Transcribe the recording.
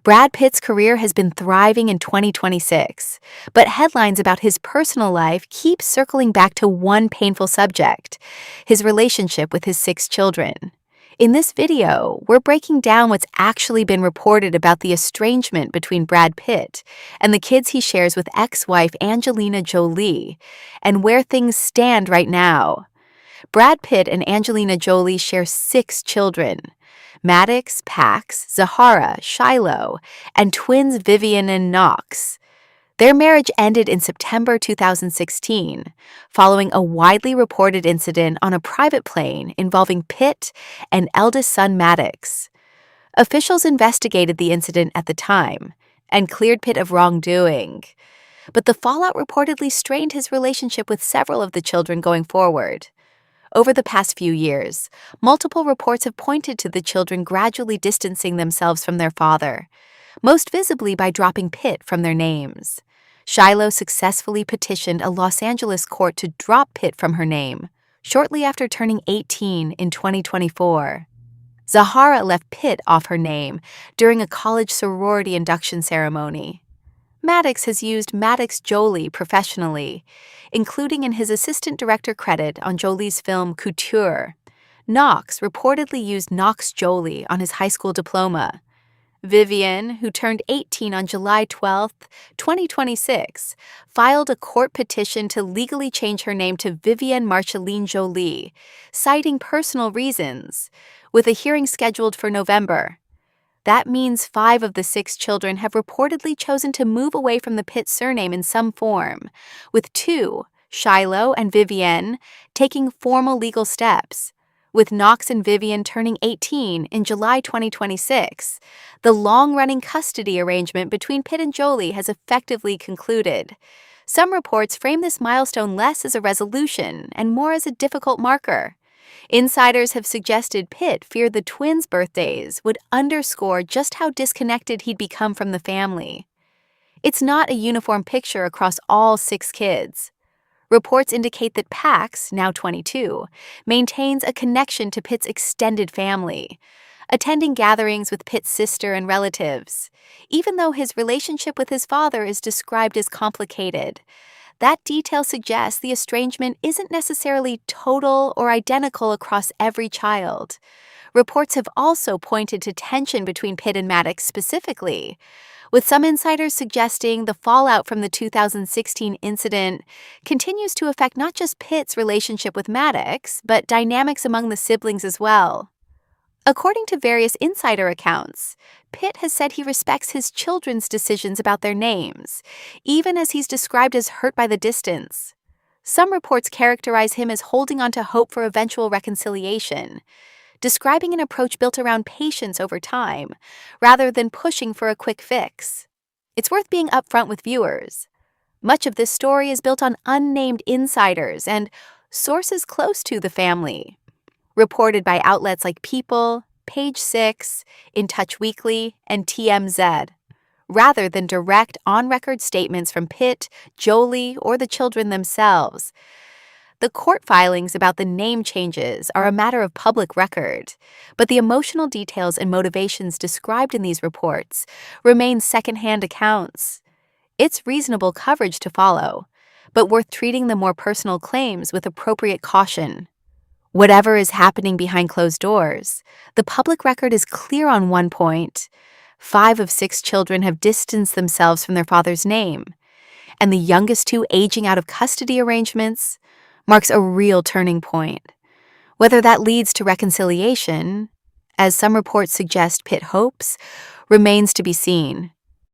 Brad Pitt's career has been thriving in 2026, but headlines about his personal life keep circling back to one painful subject: his relationship with his 6 children. In this video, we're breaking down what's actually been reported about the estrangement between Brad Pitt and the kids he shares with ex-wife Angelina Jolie, and where things stand right now. Brad Pitt and Angelina Jolie share 6 children: Maddox, Pax, Zahara, Shiloh, and twins Vivienne and Knox. Their marriage ended in September 2016, following a widely reported incident on a private plane involving Pitt and eldest son Maddox. Officials investigated the incident at the time and cleared Pitt of wrongdoing, but the fallout reportedly strained his relationship with several of the children going forward. Over the past few years, multiple reports have pointed to the children gradually distancing themselves from their father, most visibly by dropping Pitt from their names. Shiloh successfully petitioned a Los Angeles court to drop Pitt from her name shortly after turning 18 in 2024. Zahara left Pitt off her name during a college sorority induction ceremony. Maddox has used Maddox Jolie professionally, including in his assistant director credit on Jolie's film Couture. Knox reportedly used Knox Jolie on his high school diploma. Vivienne, who turned 18 on July 12, 2026, filed a court petition to legally change her name to Vivienne Marceline Jolie, citing personal reasons, with a hearing scheduled for November. That means 5 of the 6 children have reportedly chosen to move away from the Pitt surname in some form, with 2, Shiloh and Vivienne, taking formal legal steps. With Knox and Vivienne turning 18 in July 2026, the long-running custody arrangement between Pitt and Jolie has effectively concluded. Some reports frame this milestone less as a resolution and more as a difficult marker. Insiders have suggested Pitt feared the twins' birthdays would underscore just how disconnected he'd become from the family. It's not a uniform picture across all 6 kids. Reports indicate that Pax, now 22, maintains a connection to Pitt's extended family, attending gatherings with Pitt's sister and relatives. Even though his relationship with his father is described as complicated, that detail suggests the estrangement isn't necessarily total or identical across every child. Reports have also pointed to tension between Pitt and Maddox specifically, with some insiders suggesting the fallout from the 2016 incident continues to affect not just Pitt's relationship with Maddox, but dynamics among the siblings as well. According to various insider accounts, Pitt has said he respects his children's decisions about their names, even as he's described as hurt by the distance. Some reports characterize him as holding on to hope for eventual reconciliation, describing an approach built around patience over time, rather than pushing for a quick fix. It's worth being upfront with viewers. Much of this story is built on unnamed insiders and sources close to the family, reported by outlets like People, Page 6, In Touch Weekly, and TMZ, rather than direct on-record statements from Pitt, Jolie, or the children themselves. The court filings about the name changes are a matter of public record, but the emotional details and motivations described in these reports remain secondhand accounts. It's reasonable coverage to follow, but worth treating the more personal claims with appropriate caution. Whatever is happening behind closed doors, the public record is clear on one point: 5 of 6 children have distanced themselves from their father's name, and the youngest 2 aging out of custody arrangements marks a real turning point. Whether that leads to reconciliation, as some reports suggest Pitt hopes, remains to be seen.